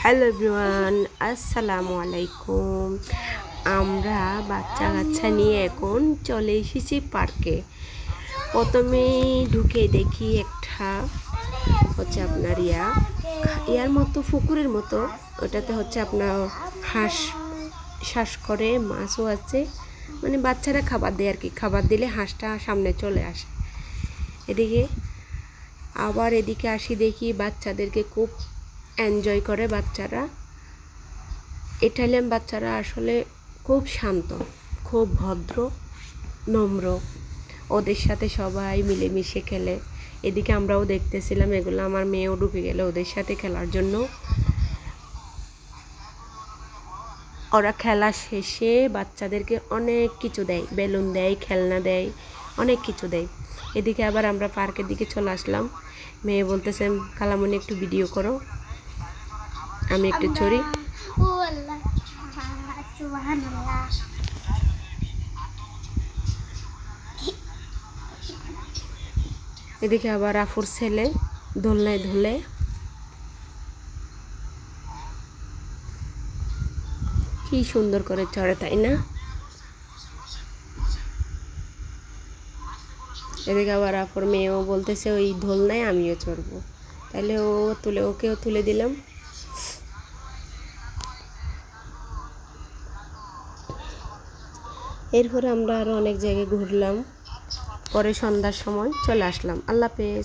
Hello everyone, আসসালামু আলাইকুম। আমরা বাচ্চা কাচ্চা নিয়ে এখন চলে এসেছি পার্কে। প্রথমেই ঢুকে দেখি একটা হচ্ছে আপনার ইয়ার মতো পুকুরের মতো, ওটাতে হচ্ছে আপনার হাঁস শ্বাস করে, মাছও আছে, মানে বাচ্চারা খাবার দেয় আর কি। খাবার দিলে হাঁসটা সামনে চলে আসে। এদিকে আসি, দেখি বাচ্চাদেরকে খুব এনজয় করে বাচ্চারা। ইটালিয়ান বাচ্চারা আসলে খুব শান্ত, খুব ভদ্র, নম্র। ওদের সাথে সবাই মিলেমিশে খেলে। এদিকে আমরাও দেখতেছিলাম এগুলো। আমার মেয়েও ঢুকে গেল ওদের সাথে খেলার জন্য। ওরা খেলা শেষে বাচ্চাদেরকে অনেক কিছু দেয়, বেলুন দেয়, খেলনা দেয়, অনেক কিছু দেয়। এদিকে আবার আমরা পার্কের দিকে চলে আসলাম। মেয়ে বলতেছে, খালামণি একটু ভিডিও করো, আমি একটু ছড়ি। এদিকে আবার আফুর ছেলে দোলনায় ধুলে। কি সুন্দর করে চড়ে, তাই না? এদিকে আবার আফুর মেয়েও বলতেছে ওই দোলনায় আমিও চড়বো। তাহলে ওকেও তুলে দিলাম। এরপরে আমরা আরও অনেক জায়গায় ঘুরলাম। পরে সন্ধ্যার সময় চলে আসলাম। আল্লাহ হাফেজ।